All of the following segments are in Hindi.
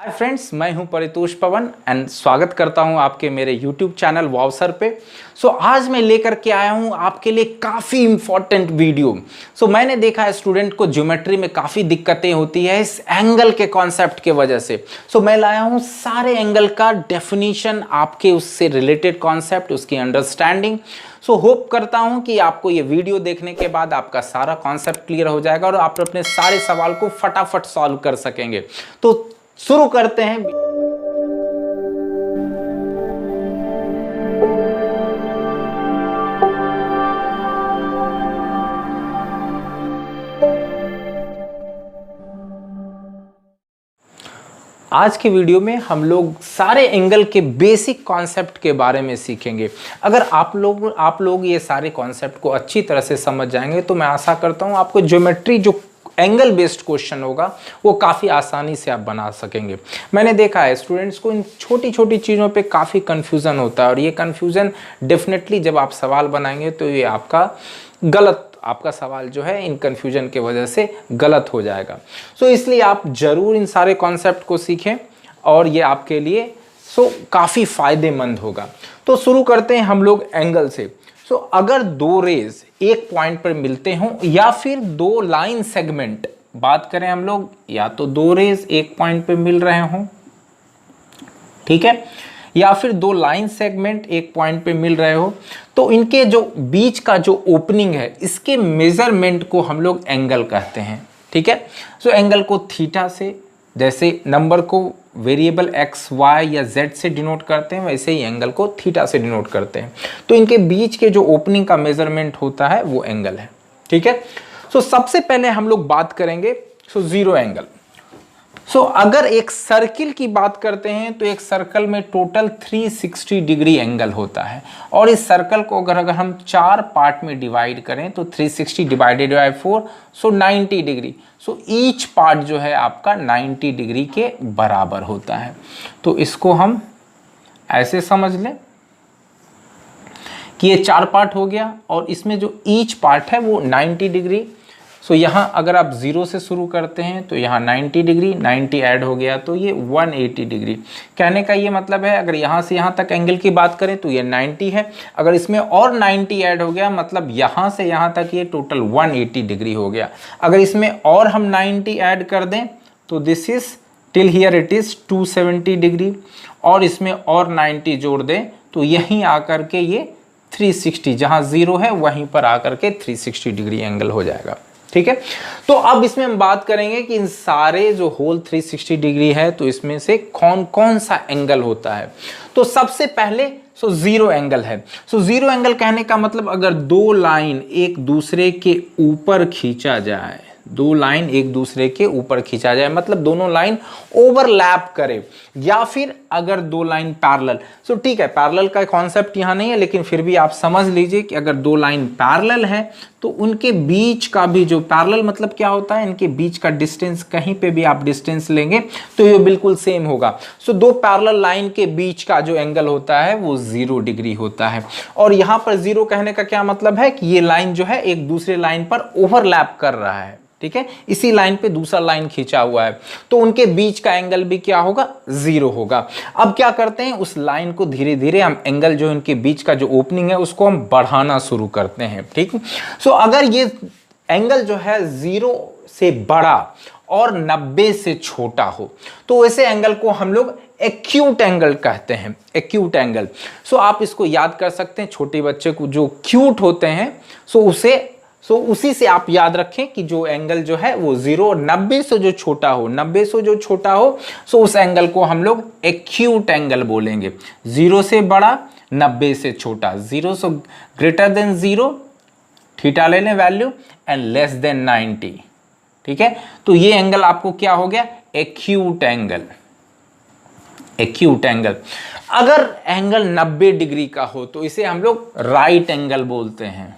हाय फ्रेंड्स, मैं हूं परितोष पवन एंड स्वागत करता हूं आपके मेरे YouTube चैनल वावसर पे। आज मैं लेकर के आया हूं आपके लिए काफ़ी इंपॉर्टेंट वीडियो। मैंने देखा है स्टूडेंट को ज्योमेट्री में काफ़ी दिक्कतें होती है इस एंगल के कॉन्सेप्ट के वजह से। मैं लाया हूं सारे एंगल का डेफिनीशन, आपके उससे रिलेटेड कॉन्सेप्ट, उसकी अंडरस्टैंडिंग। होप करता हूं कि आपको ये वीडियो देखने के बाद आपका सारा कॉन्सेप्ट क्लियर हो जाएगा और आप अपने सारे सवाल को फटाफट सॉल्व कर सकेंगे। शुरू करते हैं। आज के वीडियो में हम लोग सारे एंगल के बेसिक कॉन्सेप्ट के बारे में सीखेंगे। अगर आप लोग ये सारे कॉन्सेप्ट को अच्छी तरह से समझ जाएंगे तो मैं आशा करता हूँ आपको ज्योमेट्री जो एंगल बेस्ड क्वेश्चन होगा वो काफ़ी आसानी से आप बना सकेंगे। मैंने देखा है स्टूडेंट्स को इन छोटी छोटी चीज़ों पे काफ़ी कन्फ्यूज़न होता है और ये कन्फ्यूज़न डेफिनेटली जब आप सवाल बनाएंगे तो ये आपका सवाल जो है इन कन्फ्यूजन के वजह से गलत हो जाएगा। इसलिए आप ज़रूर इन सारे कॉन्सेप्ट को सीखें और ये आपके लिए काफ़ी फ़ायदेमंद होगा। शुरू करते हैं हम लोग एंगल से। अगर दो रेज एक पॉइंट पर मिलते हों या फिर दो लाइन सेगमेंट, बात करें हम लोग, या तो दो रेज एक पॉइंट पर मिल रहे हों, ठीक है, या फिर दो लाइन सेगमेंट एक पॉइंट पे मिल रहे हो, तो इनके जो बीच का जो ओपनिंग है इसके मेजरमेंट को हम लोग एंगल कहते हैं, ठीक है। एंगल को थीटा से, जैसे नंबर को वेरिएबल एक्स वाई या जेड से डिनोट करते हैं, वैसे ही एंगल को थीटा से डिनोट करते हैं। तो इनके बीच के जो ओपनिंग का मेजरमेंट होता है वो एंगल है, ठीक है। सबसे पहले हम लोग बात करेंगे जीरो एंगल। अगर एक सर्किल की बात करते हैं तो एक सर्कल में टोटल 360 डिग्री एंगल होता है और इस सर्कल को अगर हम चार पार्ट में डिवाइड करें तो 360 divided by 4 90 degree. Each part जो है आपका 90 डिग्री के बराबर होता है। तो इसको हम ऐसे समझ लें कि ये चार पार्ट हो गया और इसमें जो ईच पार्ट है वो 90 डिग्री। यहाँ अगर आप 0 से शुरू करते हैं तो यहाँ 90 डिग्री, 90 ऐड हो गया तो ये 180 डिग्री। कहने का ये मतलब है अगर यहाँ से यहाँ तक एंगल की बात करें तो ये 90 है, अगर इसमें और 90 ऐड हो गया मतलब यहाँ से यहाँ तक ये टोटल 180 डिग्री हो गया। अगर इसमें और हम 90 ऐड कर दें तो this is till here it is 270 degree और इसमें और 90 जोड़ दें तो यहीं आकर के ये 360, जहाँ 0 है वहीं पर आकर के 360 डिग्री एंगल हो जाएगा, ठीक है। तो अब इसमें हम बात करेंगे कि इन सारे जो होल 360 डिग्री है तो इसमें से कौन कौन सा एंगल होता है। तो सबसे पहले जीरो एंगल है। जीरो एंगल कहने का मतलब अगर दो लाइन एक दूसरे के ऊपर खींचा जाए, दो लाइन एक दूसरे के ऊपर खींचा जाए मतलब दोनों लाइन ओवरलैप करे, या फिर अगर दो लाइन पैरेलल, ठीक है, पैरेलल का कॉन्सेप्ट यहाँ नहीं है लेकिन फिर भी आप समझ लीजिए कि अगर दो लाइन पैरेलल है तो उनके बीच का भी जो पैरेलल मतलब क्या होता है, इनके बीच का डिस्टेंस, कहीं पे भी आप डिस्टेंस लेंगे तो ये बिल्कुल सेम होगा। दो पैरेलल लाइन के बीच का जो एंगल होता है वो 0 डिग्री होता है। और यहाँ पर 0 कहने का क्या मतलब है कि ये लाइन जो है एक दूसरे लाइन पर ओवरलैप कर रहा है, ठीक है, इसी लाइन पे दूसरा लाइन खींचा हुआ है तो उनके बीच का एंगल भी क्या होगा, 0 होगा। अब क्या करते हैं, उस लाइन को धीरे धीरे हम एंगल जो इनके बीच का जो ओपनिंग है उसको हम बढ़ाना शुरू करते हैं, ठीक। अगर ये एंगल जो है 0 से बड़ा और 90 से छोटा हो तो वैसे एंगल को हम लोग एक्यूट एंगल कहते हैं, एक्यूट एंगल। आप इसको याद कर सकते हैं, छोटे बच्चे को जो क्यूट होते हैं उसी से आप याद रखें कि जो एंगल जो है वो 0 90 से जो छोटा हो, 90 से जो छोटा हो उस एंगल को हम लोग एक्यूट एंगल बोलेंगे। 0 से बड़ा, 90 से छोटा, 0 से ग्रेटर देन 0, थीटा ले लें वैल्यू, एंड लेस देन 90, ठीक है। तो ये एंगल आपको क्या हो गया, एक्यूट एंगल, एक्यूट एंगल। अगर एंगल 90 डिग्री का हो तो इसे हम लोग राइट एंगल बोलते हैं,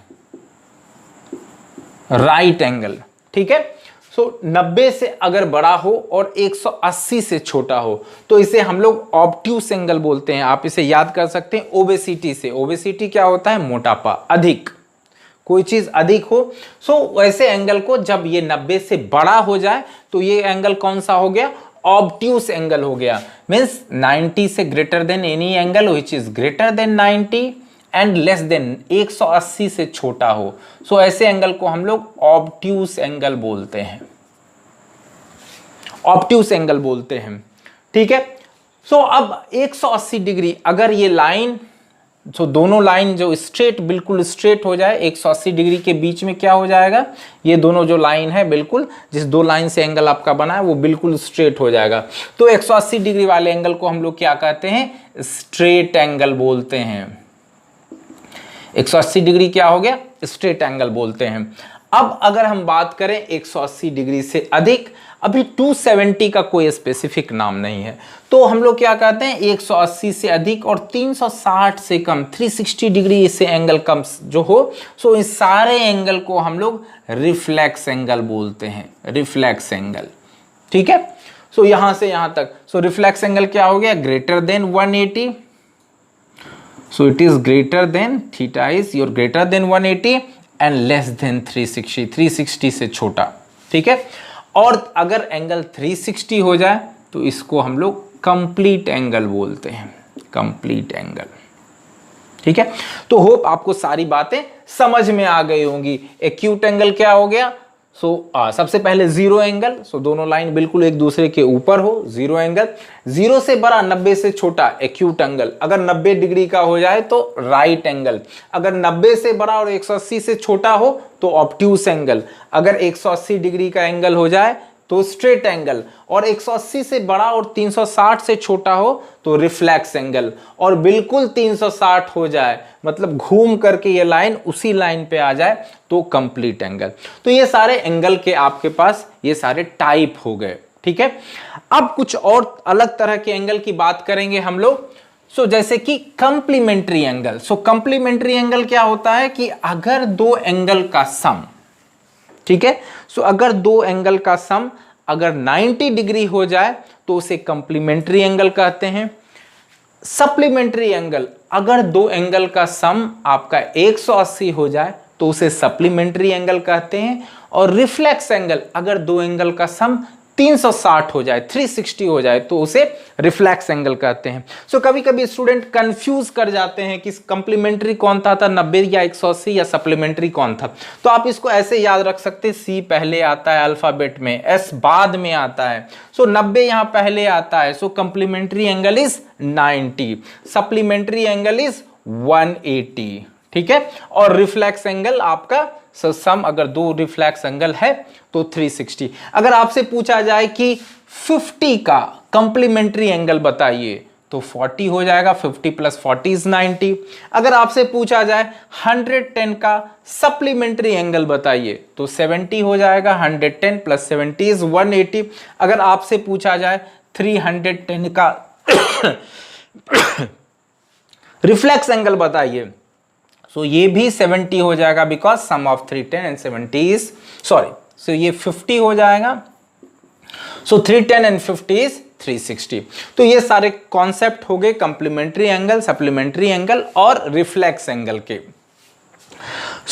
राइट एंगल, ठीक है। 90 से अगर बड़ा हो और 180 से छोटा हो तो इसे हम लोग ऑब्ट्यूस एंगल बोलते हैं। आप इसे याद कर सकते हैं ओबेसिटी से। ओबेसिटी क्या होता है, मोटापा, अधिक, कोई चीज अधिक हो। वैसे एंगल को जब ये 90 से बड़ा हो जाए तो ये एंगल कौन सा हो गया, ऑब्ट्यूस एंगल हो गया, मीन्स 90 से greater than any angle which is greater than 90 and less than 180 से छोटा हो। सो ऐसे एंगल को हम लोग ऑब्ट्यूस एंगल बोलते हैं, ऑब्ट्यूस एंगल बोलते हैं। ठीक है, सो अब 180 डिग्री अगर ये लाइन, सो दोनों लाइन जो स्ट्रेट, बिल्कुल स्ट्रेट हो जाए, 180 डिग्री के बीच में क्या हो जाएगा, ये दोनों जो लाइन है बिल्कुल, जिस दो लाइन से एंगल आपका बना है वो बिल्कुल स्ट्रेट हो जाएगा। तो 180 डिग्री वाले एंगल को हम लोग क्या कहते हैं, स्ट्रेट एंगल बोलते हैं। 180 डिग्री क्या हो गया, स्ट्रेट एंगल बोलते हैं। अब अगर हम बात करें 180 डिग्री से अधिक, अभी 270 का कोई स्पेसिफिक नाम नहीं है, तो हम लोग क्या कहते हैं, 180 से अधिक और 360 से कम, 360 डिग्री से एंगल कम जो हो, सो इस सारे एंगल को हम लोग रिफ्लेक्स एंगल बोलते हैं, रिफ्लेक्स एंगल। ठीक है, सो यहां से यहां तक, सो रिफ्लेक्स एंगल क्या हो गया, greater than 180, so it is greater than, theta is your greater than 180 and less than 360, 360 से छोटा। ठीक है, और अगर एंगल 360 हो जाए तो इसको हम लोग कंप्लीट एंगल बोलते हैं, कंप्लीट एंगल। ठीक है, तो होप आपको सारी बातें समझ में आ गई होंगी। एक्यूट एंगल क्या हो गया, सबसे पहले जीरो एंगल, दोनों लाइन बिल्कुल एक दूसरे के ऊपर हो, जीरो एंगल। जीरो से बड़ा 90 से छोटा एक्यूट एंगल, अगर 90 डिग्री का हो जाए तो राइट एंगल, अगर 90 से बड़ा और 180 से छोटा हो तो ऑब्ट्यूस एंगल, अगर 180 डिग्री का एंगल हो जाए तो स्ट्रेट एंगल, और 180 से बड़ा और 360 से छोटा हो तो रिफ्लेक्स एंगल, और बिल्कुल 360 हो जाए मतलब घूम करके ये लाइन उसी लाइन पे आ जाए तो कंप्लीट एंगल। तो ये सारे एंगल के आपके पास ये सारे टाइप हो गए। ठीक है, अब कुछ और अलग तरह के एंगल की बात करेंगे हम लोग। जैसे कि कंप्लीमेंट्री एंगल। कंप्लीमेंट्री एंगल क्या होता है कि अगर दो एंगल का सम, ठीक है, अगर दो एंगल का सम अगर 90 डिग्री हो जाए तो उसे कंप्लीमेंट्री एंगल कहते हैं। सप्लीमेंट्री एंगल, अगर दो एंगल का सम आपका 180 हो जाए तो उसे सप्लीमेंट्री एंगल कहते हैं। और रिफ्लेक्स एंगल, अगर दो एंगल का सम 360 हो जाए, 360 हो जाए तो उसे रिफ्लेक्स एंगल कहते हैं। कभी कभी स्टूडेंट कंफ्यूज कर जाते हैं कि कंप्लीमेंट्री कौन था 90 या 180 या सप्लीमेंट्री कौन था। तो आप इसको ऐसे याद रख सकते हैं, सी पहले आता है अल्फाबेट में, एस बाद में आता है, 90 यहां पहले आता है। Complementary angle is 90, supplementary angle is 180। ठीक है, और रिफ्लेक्स एंगल आपका सम, अगर दो रिफ्लेक्स एंगल है तो 360। अगर आपसे पूछा जाए कि 50 का कंप्लीमेंट्री एंगल बताइए तो 40 हो जाएगा, 50 प्लस 40 इज 90। अगर आपसे पूछा जाए 110 का सप्लीमेंट्री एंगल बताइए तो 70 हो जाएगा, 110 प्लस 70 इज 180। अगर आपसे पूछा जाए 310 का रिफ्लेक्स एंगल बताइए ये भी 70 हो जाएगा, because sum of 310 and 70 is ये 50 हो जाएगा। 310 एंड 50 इज 360। तो ये सारे कॉन्सेप्ट हो गए कंप्लीमेंट्री एंगल, सप्लीमेंट्री एंगल और रिफ्लेक्स एंगल के।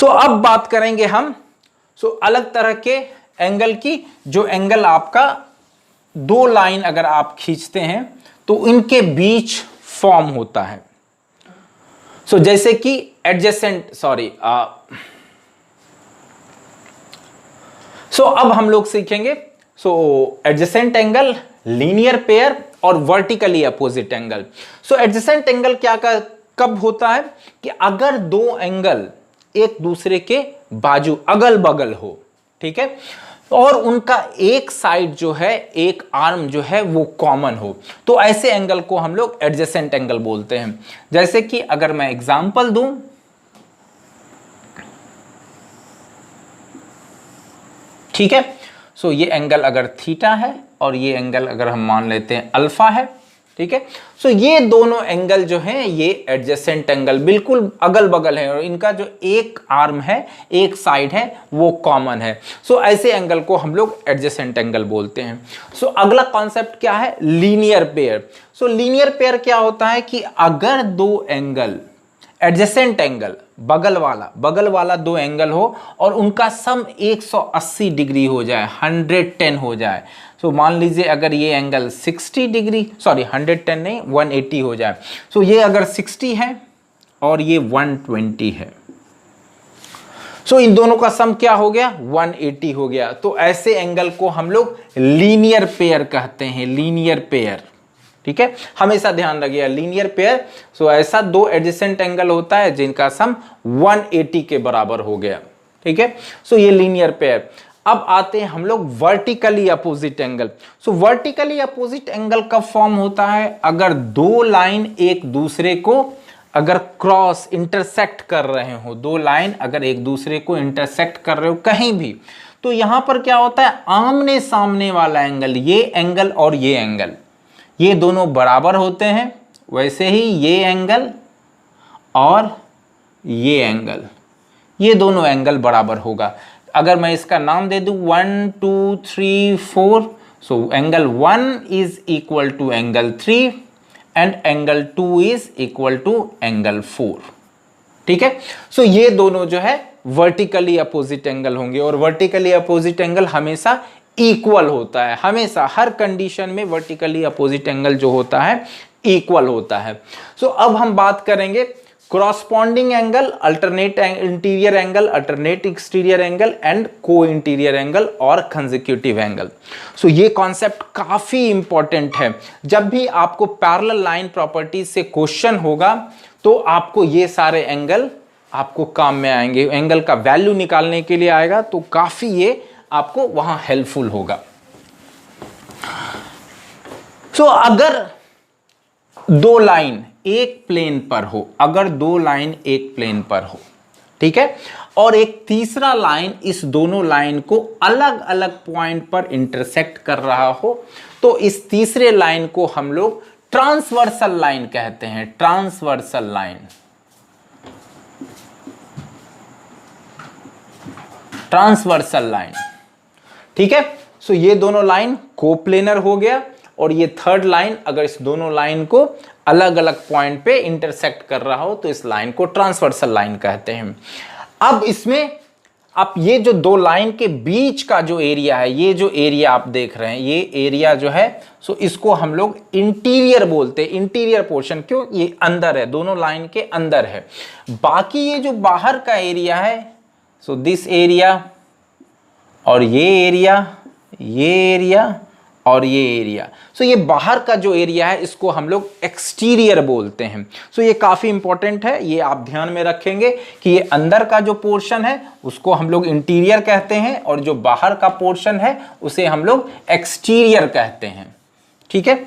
अब बात करेंगे हम अलग तरह के एंगल की, जो एंगल आपका दो लाइन अगर आप खींचते हैं तो इनके बीच फॉर्म होता है। जैसे कि एडजेसेंट, अब हम लोग सीखेंगे एडजेसेंट एंगल, लीनियर पेयर और vertically opposite angle. Adjacent angle क्या कब होता है कि अगर दो एंगल एक दूसरे के बाजू अगल बगल हो, ठीक है, और उनका एक साइड जो है, एक आर्म जो है वो कॉमन हो, तो ऐसे एंगल को हम लोग एडजेसेंट एंगल बोलते हैं। जैसे कि अगर मैं एग्जांपल दूं, ठीक है, ये एंगल अगर थीटा है और ये एंगल अगर हम मान लेते हैं अल्फा है, ठीक है, ये दोनों एंगल जो हैं ये एडजेसेंट एंगल, बिल्कुल अगल बगल है और इनका जो एक आर्म है, एक साइड है वो कॉमन है। ऐसे एंगल को हम लोग एडजेसेंट एंगल बोलते हैं। अगला कॉन्सेप्ट क्या है, लीनियर पेयर। लीनियर पेयर क्या होता है कि अगर दो एंगल एडजेसेंट एंगल, बगल वाला दो एंगल हो और उनका सम 180 डिग्री हो जाए, 110 हो जाए, सो मान लीजिए अगर ये एंगल 60 डिग्री, सॉरी 110 नहीं 180 हो जाए, सो ये अगर 60 है और ये 120 है, सो इन दोनों का सम क्या हो गया 180 हो गया। तो ऐसे एंगल को हम लोग लीनियर पेयर कहते हैं, लीनियर पेयर। ठीक है, हमेशा ध्यान रखिएगा लीनियर पेयर। सो ऐसा दो एडजेसेंट एंगल होता है जिनका सम 180 के बराबर हो गया। ठीक है, सो ये लीनियर पेयर। अब आते हैं हम लोग वर्टिकली अपोजिट एंगल। सो वर्टिकली अपोजिट एंगल कब फॉर्म होता है, अगर दो लाइन एक दूसरे को अगर क्रॉस इंटरसेक्ट कर रहे हो, दो लाइन अगर एक दूसरे को इंटरसेक्ट कर रहे हो कहीं भी, तो यहां पर क्या होता है आमने सामने वाला एंगल, ये एंगल और ये एंगल, ये दोनों बराबर होते हैं। वैसे ही ये एंगल और ये एंगल, ये दोनों एंगल बराबर होगा। अगर मैं इसका नाम दे दूं 1 2 3 4, so angle 1 is equal to angle 3 and angle 2 is equal to angle 4। ठीक है, सो ये दोनों जो है वर्टिकली अपोजिट एंगल होंगे, और वर्टिकली अपोजिट एंगल हमेशा इक्वल होता है, हमेशा हर कंडीशन में वर्टिकली अपोजिट एंगल जो होता है इक्वल होता है। सो अब हम बात करेंगे corresponding angle, alternate interior angle, alternate exterior angle and को इंटीरियर एंगल और कंसेक्यूटिव एंगल। सो ये कॉन्सेप्ट काफी इंपॉर्टेंट है। जब भी आपको पैरेलल लाइन प्रॉपर्टी से क्वेश्चन होगा तो आपको ये सारे एंगल आपको काम में आएंगे, एंगल का वैल्यू निकालने के लिए आएगा, तो काफी ये आपको वहां हेल्पफुल होगा। सो अगर दो लाइन एक प्लेन पर हो, अगर दो लाइन एक प्लेन पर हो, ठीक है, और एक तीसरा लाइन इस दोनों लाइन को अलग अलग पॉइंट पर इंटरसेक्ट कर रहा हो, तो इस तीसरे लाइन को हम लोग ट्रांसवर्सल लाइन कहते हैं, ट्रांसवर्सल लाइन, ट्रांसवर्सल लाइन। ठीक है, सो ये दोनों लाइन कोप्लेनर हो गया, और ये थर्ड लाइन अगर इस दोनों लाइन को अलग अलग पॉइंट पे इंटरसेक्ट कर रहा हो तो इस लाइन को ट्रांसवर्सल लाइन कहते हैं। अब इसमें आप ये जो दो लाइन के बीच का जो एरिया है, ये जो एरिया आप देख रहे हैं, ये एरिया जो है, सो इसको हम लोग इंटीरियर बोलते हैं, इंटीरियर पोर्शन। क्यों, ये अंदर है, दोनों लाइन के अंदर है। बाकी ये जो बाहर का एरिया है, सो दिस एरिया और ये एरिया, ये एरिया और ये एरिया, सो ये बाहर का जो एरिया है इसको हम लोग एक्सटीरियर बोलते हैं। सो ये काफी इंपॉर्टेंट है, ये आप ध्यान में रखेंगे कि ये अंदर का जो पोर्शन है उसको हम लोग इंटीरियर कहते हैं, और जो बाहर का पोर्शन है उसे हम लोग एक्सटीरियर कहते हैं। ठीक है,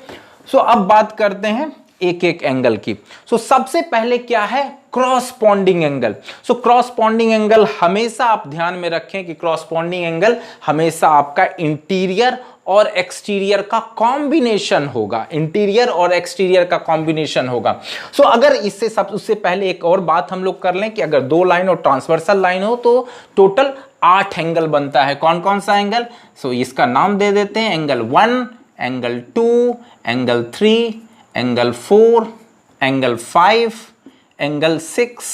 सो अब बात करते हैं एक एक एंगल की। सो सबसे पहले क्या है, क्रॉसपॉन्डिंग एंगल। सो क्रॉसपॉन्डिंग एंगल हमेशा आप ध्यान में रखें कि क्रॉसपॉन्डिंग एंगल हमेशा आपका इंटीरियर और एक्सटीरियर का कॉम्बिनेशन होगा, इंटीरियर और एक्सटीरियर का कॉम्बिनेशन होगा। सो अगर इससे उससे पहले एक और बात हम लोग कर लें कि अगर दो लाइन और ट्रांसवर्सल लाइन हो तो टोटल 8 एंगल बनता है। कौन कौन सा एंगल, सो इसका नाम दे देते हैं, angle 1, angle 2, angle 3, angle 4, angle 5, angle 6,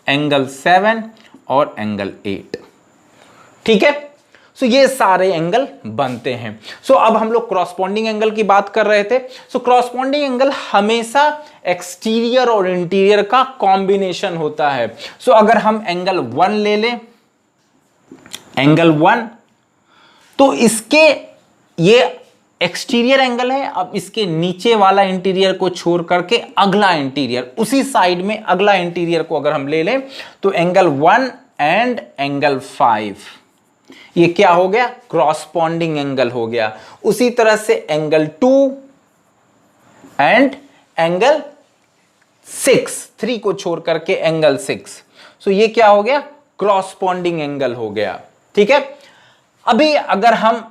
angle 7 और एंगल 8। ठीक है, सो ये सारे एंगल बनते हैं। सो अब हम लोग क्रॉसपॉन्डिंग एंगल की बात कर रहे थे। सो क्रॉसपॉन्डिंग एंगल हमेशा एक्सटीरियर और इंटीरियर का कॉम्बिनेशन होता है। सो अगर हम एंगल 1 ले लें, एंगल 1, तो इसके ये एक्सटीरियर एंगल है। अब इसके नीचे वाला इंटीरियर को छोड़ करके अगला इंटीरियर, उसी साइड में अगला इंटीरियर को अगर हम ले लें तो एंगल 1 एंड एंगल 5, ये क्या हो गया, क्रॉसपॉन्डिंग एंगल हो गया। उसी तरह से एंगल 2 एंड एंगल 6, 3 को छोड़ करके एंगल 6, सो ये क्या हो गया, क्रॉसपॉन्डिंग एंगल हो गया। ठीक है, अभी अगर हम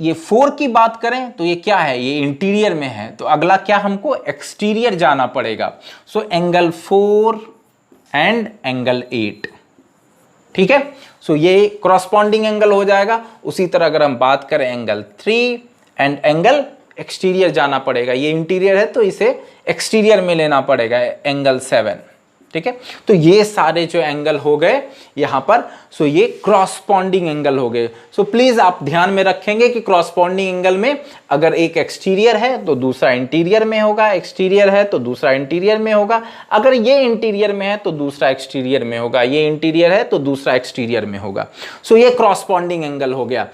ये 4 की बात करें तो ये क्या है, ये इंटीरियर में है, तो अगला क्या हमको एक्सटीरियर जाना पड़ेगा। So angle 4 and angle 8। ठीक है, सो ये क्रॉसपॉन्डिंग एंगल हो जाएगा। उसी तरह अगर हम बात करें एंगल 3 एंड एंगल एक्सटीरियर जाना पड़ेगा, ये इंटीरियर है तो इसे एक्सटीरियर में लेना पड़ेगा, एंगल 7। ठीक है। तो ये सारे जो एंगल हो गए यहाँ पर, सो ये क्रॉसपॉन्डिंग एंगल हो गए। सो प्लीज आप ध्यान में रखेंगे कि क्रॉसपॉन्डिंग एंगल में अगर एक एक्सटीरियर है तो दूसरा इंटीरियर में होगा, एक्सटीरियर है तो दूसरा इंटीरियर में होगा, अगर ये इंटीरियर में है तो दूसरा एक्सटीरियर में होगा, ये इंटीरियर है तो दूसरा एक्सटीरियर में होगा। सो ये क्रॉसपॉन्डिंग एंगल हो गया।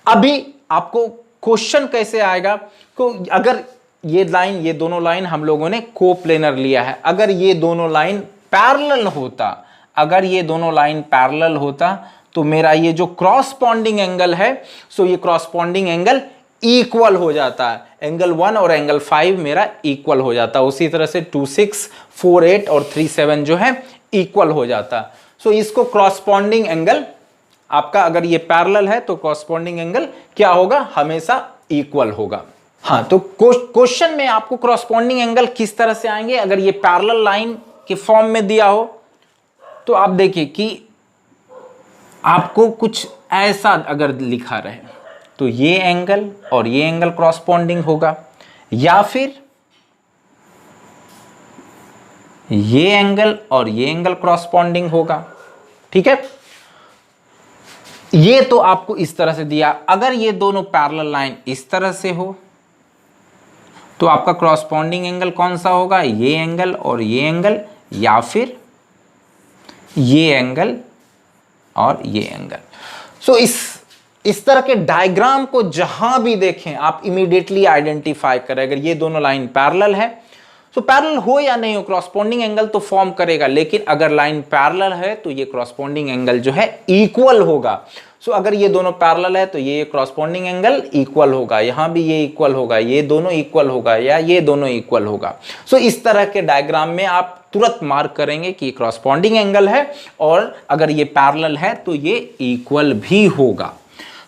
अभी आपको क्वेश्चन कैसे आएगा, तो अगर ये लाइन, ये दोनों लाइन हम लोगों ने कोप्लेनर लिया है, अगर ये दोनों लाइन पैरेलल होता, अगर ये दोनों लाइन पैरेलल होता तो मेरा ये जो क्रॉसपॉन्डिंग एंगल है, सो ये क्रॉसपॉन्डिंग एंगल इक्वल हो जाता है, एंगल 1 और एंगल 5 मेरा इक्वल हो जाता। उसी तरह से 2, 6, 4, 8 और 3, 7 जो है इक्वल हो जाता। सो इसको क्रॉसपॉन्डिंग एंगल आपका, अगर ये पैरेलल है तो क्रॉसपॉन्डिंग एंगल क्या होगा, हमेशा इक्वल होगा। हाँ, तो क्वेश्चन में आपको क्रॉसपॉन्डिंग एंगल किस तरह से आएंगे, अगर ये पैरेलल लाइन के फॉर्म में दिया हो तो आप देखिए कि आपको कुछ ऐसा अगर लिखा रहे तो ये एंगल और ये एंगल क्रॉसपॉन्डिंग होगा, या फिर ये एंगल और ये एंगल क्रॉसपॉन्डिंग होगा। ठीक है, ये तो आपको इस तरह से दिया। अगर ये दोनों पैरेलल लाइन इस तरह से हो तो आपका क्रॉसपॉन्डिंग एंगल कौन सा होगा, ये एंगल और ये एंगल, या फिर ये एंगल और ये एंगल। सो इस तरह के डायग्राम को जहां भी देखें आप इमीडिएटली आइडेंटिफाई करें। अगर ये दोनों लाइन पैरेलल है, सो पैरेलल हो या नहीं हो क्रॉसपॉन्डिंग एंगल तो फॉर्म करेगा, लेकिन अगर लाइन पैरेलल है तो ये क्रॉसपॉन्डिंग एंगल जो है इक्वल होगा। सो अगर ये दोनों पैरेलल है तो ये क्रॉसपॉन्डिंग एंगल इक्वल होगा, यहां भी ये इक्वल होगा, ये दोनों इक्वल होगा, या ये दोनों इक्वल होगा। सो इस तरह के डायग्राम में आप तुरंत मार्क करेंगे कि क्रॉसपॉन्डिंग एंगल है, और अगर ये पैरेलल है तो ये इक्वल भी होगा।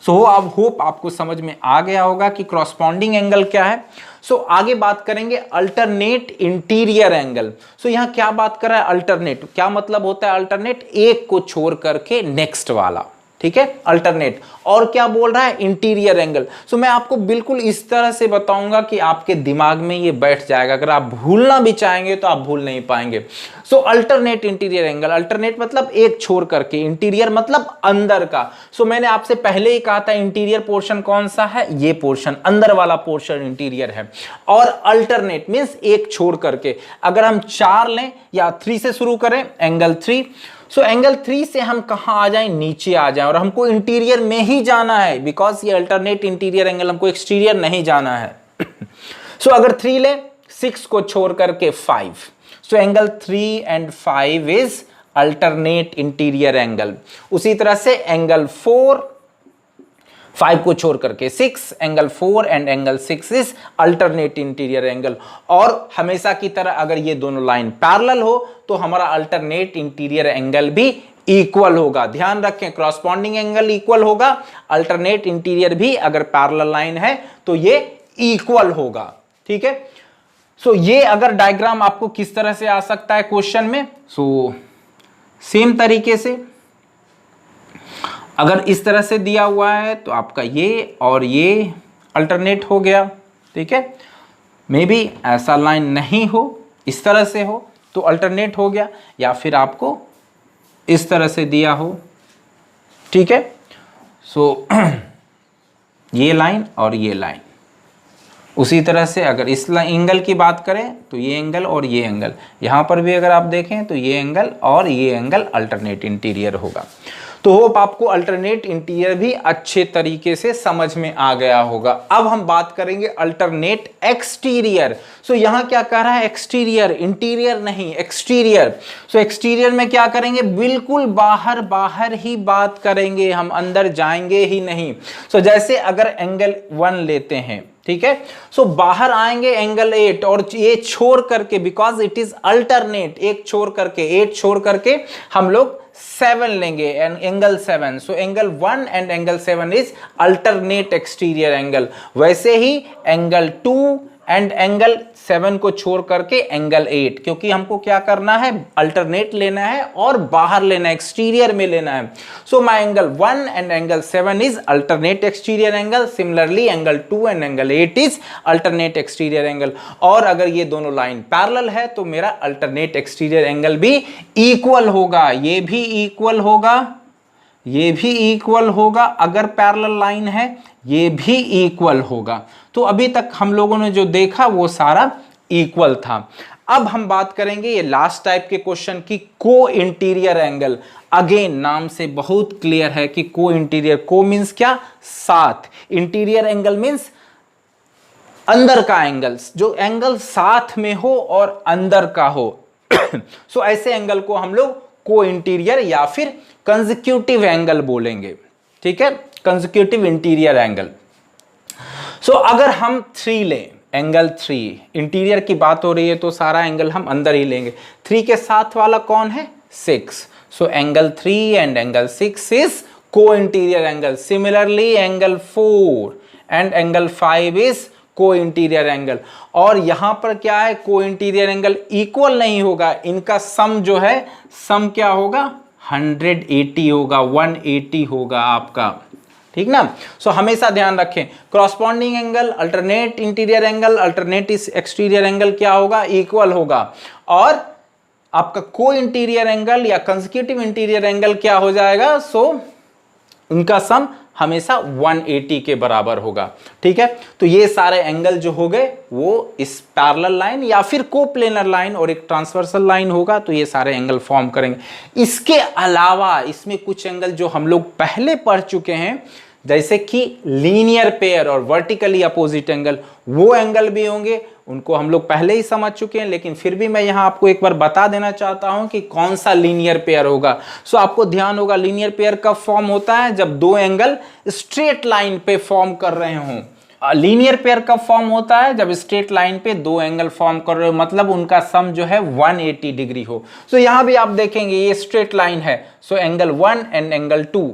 सो अब होप आपको समझ में आ गया होगा कि क्रॉसपॉन्डिंग एंगल क्या है। सो आगे बात करेंगे अल्टरनेट इंटीरियर एंगल। सो यहां क्या बात कर रहा है, अल्टरनेट क्या मतलब होता है, अल्टरनेट एक को छोड़ करके नेक्स्ट वाला, ठीक है, अल्टरनेट। और क्या बोल रहा है, इंटीरियर एंगल। सो मैं आपको बिल्कुल इस तरह से बताऊंगा कि आपके दिमाग में ये बैठ जाएगा, अगर आप भूलना भी चाहेंगे तो आप भूल नहीं पाएंगे। सो अल्टरनेट इंटीरियर एंगल, अल्टरनेट मतलब एक छोड़ करके, इंटीरियर मतलब अंदर का। सो मैंने आपसे पहले ही कहा था इंटीरियर पोर्शन कौन सा है, ये पोर्शन, अंदर वाला पोर्शन इंटीरियर है, और अल्टरनेट मींस एक छोड़ करके। अगर हम 4 लें या 3 से शुरू करें, एंगल 3, सो एंगल 3 से हम कहां आ जाएं, नीचे आ जाएं, और हमको इंटीरियर में ही जाना है, बिकॉज ये अल्टरनेट इंटीरियर एंगल, हमको एक्सटीरियर नहीं जाना है। सो अगर 3 ले, 6 को छोड़ करके 5, सो angle 3 and 5 is alternate interior angle. उसी तरह से एंगल 4, 5 को छोड़ करके 6, angle 4 and angle 6 is alternate interior angle. और हमेशा की तरह अगर ये दोनों लाइन पैरेलल हो तो हमारा अल्टरनेट इंटीरियर एंगल भी इक्वल होगा। ध्यान रखें, क्रॉसपॉन्डिंग एंगल इक्वल होगा, अल्टरनेट इंटीरियर भी अगर पैरेलल लाइन है तो ये इक्वल होगा। ठीक है, सो ये अगर डायग्राम आपको किस तरह से आ सकता है क्वेश्चन में, सो सेम तरीके से अगर इस तरह से दिया हुआ है तो आपका ये और ये अल्टरनेट हो गया। ठीक है, मे बी ऐसा लाइन नहीं हो, इस तरह से हो तो अल्टरनेट हो गया, या फिर आपको इस तरह से दिया हो। ठीक है, सो ये लाइन और ये लाइन। उसी तरह से अगर इस एंगल की बात करें तो ये एंगल और ये एंगल, यहाँ पर भी अगर आप देखें तो ये एंगल और ये एंगल अल्टरनेट इंटीरियर होगा। तो होप आपको अल्टरनेट इंटीरियर भी अच्छे तरीके से समझ में आ गया होगा। अब हम बात करेंगे अल्टरनेट एक्सटीरियर। सो यहाँ क्या कह रहा है, एक्सटीरियर, इंटीरियर नहीं, एक्सटीरियर। सो एक्सटीरियर में क्या करेंगे, बिल्कुल बाहर बाहर ही बात करेंगे, हम अंदर जाएंगे ही नहीं। सो जैसे अगर एंगल 1 लेते हैं, ठीक है, सो बाहर आएंगे एंगल 8, और ये छोड़ करके, बिकॉज इट इज अल्टरनेट, एक छोड़ करके, 8 छोड़ करके हम लोग 7 लेंगे, angle 7। So angle 1 and angle 7 is alternate exterior angle. वैसे ही एंगल 2 एंड एंगल 7 को छोड़ करके एंगल 8, क्योंकि हमको क्या करना है, अल्टरनेट लेना है और बाहर लेना है, एक्सटीरियर में लेना है. So my angle 1 and angle 7 is alternate exterior angle. Similarly angle 2 and angle 8 is alternate exterior angle. और अगर ये दोनों लाइन पैरेलल है तो मेरा अल्टरनेट एक्सटीरियर एंगल भी इक्वल होगा. ये भी इक्वल होगा, ये भी इक्वल होगा. अगर पैरेलल लाइन है ये भी इक्वल होगा. तो अभी तक हम लोगों ने जो देखा वो सारा इक्वल था. अब हम बात करेंगे ये लास्ट टाइप के क्वेश्चन की, को इंटीरियर एंगल. अगेन नाम से बहुत क्लियर है कि को इंटीरियर, को मीन्स क्या, साथ. इंटीरियर एंगल मीन्स अंदर का एंगल, जो एंगल साथ में हो और अंदर का हो. सो ऐसे एंगल को हम लोग को इंटीरियर या फिर कंसेक्यूटिव एंगल बोलेंगे. ठीक है, कंसेक्यूटिव इंटीरियर एंगल. सो अगर हम 3 लें, एंगल 3, इंटीरियर की बात हो रही है तो सारा एंगल हम अंदर ही लेंगे. 3 के साथ वाला कौन है, 6. So angle 3 and angle 6 is co interior angle. Similarly angle 4 and angle 5 is co interior angle. और यहां पर क्या है, को इंटीरियर एंगल इक्वल नहीं होगा, इनका सम जो है, सम क्या होगा, 180 होगा, 180 होगा आपका. ठीक ना. सो हमेशा ध्यान रखें, corresponding angle, alternate interior angle, alternate exterior angle क्या होगा, इक्वल होगा. और आपका को इंटीरियर एंगल या कंसेक्यूटिव इंटीरियर एंगल क्या हो जाएगा, सो उनका सम हमेशा 180 के बराबर होगा. ठीक है, तो ये सारे एंगल जो हो गए वो इस पैरेलल लाइन या फिर कोप्लेनर लाइन और एक ट्रांसवर्सल लाइन होगा, तो ये सारे एंगल फॉर्म करेंगे. इसके अलावा इसमें कुछ एंगल जो हम लोग पहले पढ़ चुके हैं, जैसे कि लीनियर पेयर और वर्टिकली अपोजिट एंगल, वो एंगल भी होंगे. उनको हम लोग पहले ही समझ चुके हैं, लेकिन फिर भी मैं यहां आपको एक बार बता देना चाहता हूं कि कौन सा लीनियर पेयर होगा. सो आपको ध्यान होगा, लीनियर पेयर कब फॉर्म होता है, जब दो एंगल स्ट्रेट लाइन पे फॉर्म कर रहे हों. लीनियर पेयर कब फॉर्म होता है, जब स्ट्रेट लाइन पे दो एंगल फॉर्म कर रहे हो, मतलब उनका सम जो है 180 डिग्री हो. सो यहां भी आप देखेंगे ये स्ट्रेट लाइन है, सो एंगल 1 एंड एंगल 2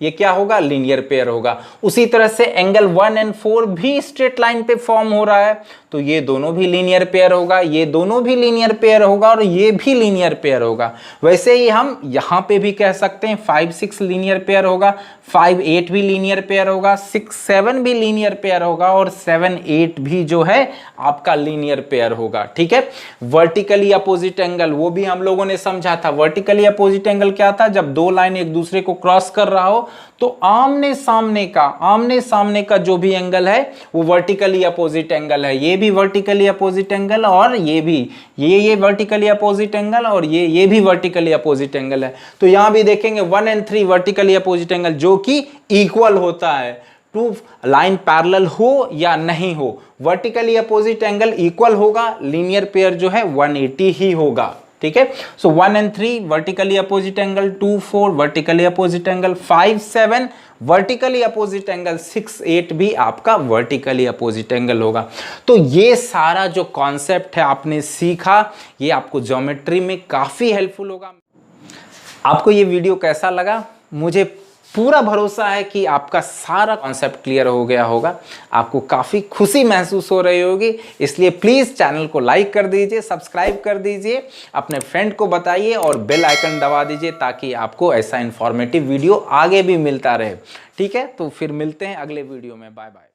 ये क्या होगा, लीनियर पेयर होगा. उसी तरह से एंगल 1 एंड 4 भी स्ट्रेट लाइन पे फॉर्म हो रहा है, तो ये दोनों भी लीनियर पेयर होगा, ये दोनों भी लीनियर पेयर होगा और ये भी लीनियर पेयर होगा. वैसे ही हम यहां पे भी कह सकते हैं 5 6 लीनियर पेयर होगा, 5 8 भी लीनियर पेयर होगा, 6 7 भी लीनियर पेयर होगा और 7 8 भी जो है आपका लीनियर पेयर होगा. ठीक है, वर्टिकली अपोजिट एंगल वो भी हम लोगों ने समझा था. वर्टिकली अपोजिट एंगल क्या था, जब दो लाइन एक दूसरे को क्रॉस कर रहा हो तो आमने सामने का जो भी एंगल है वो वर्टिकली अपोजिट एंगल है. ये भी वर्टिकली अपोजिट एंगल और ये भी, ये वर्टिकली अपोजिट एंगल और ये भी वर्टिकली अपोजिट एंगल है. तो यहां भी देखेंगे 1 and 3 वर्टिकली अपोजिट एंगल जो कि इक्वल होता है. टू लाइन पैरेलल हो या नहीं हो, वर्टिकली अपोजिट एंगल इक्वल होगा, लीनियर पेयर जो है 180 ही होगा. ठीक है, सो 1 and 3 vertically opposite angle, 2 4 vertically opposite angle, 5 7 vertically opposite angle, 6 8 भी आपका वर्टिकली अपोजिट एंगल होगा. तो ये सारा जो कॉन्सेप्ट है आपने सीखा, ये आपको ज्योमेट्री में काफी हेल्पफुल होगा. आपको ये वीडियो कैसा लगा, मुझे पूरा भरोसा है कि आपका सारा कॉन्सेप्ट क्लियर हो गया होगा, आपको काफ़ी खुशी महसूस हो रही होगी. इसलिए प्लीज़ चैनल को लाइक कर दीजिए, सब्सक्राइब कर दीजिए, अपने फ्रेंड को बताइए और बेल आइकन दबा दीजिए ताकि आपको ऐसा इन्फॉर्मेटिव वीडियो आगे भी मिलता रहे. ठीक है, तो फिर मिलते हैं अगले वीडियो में. Bye bye.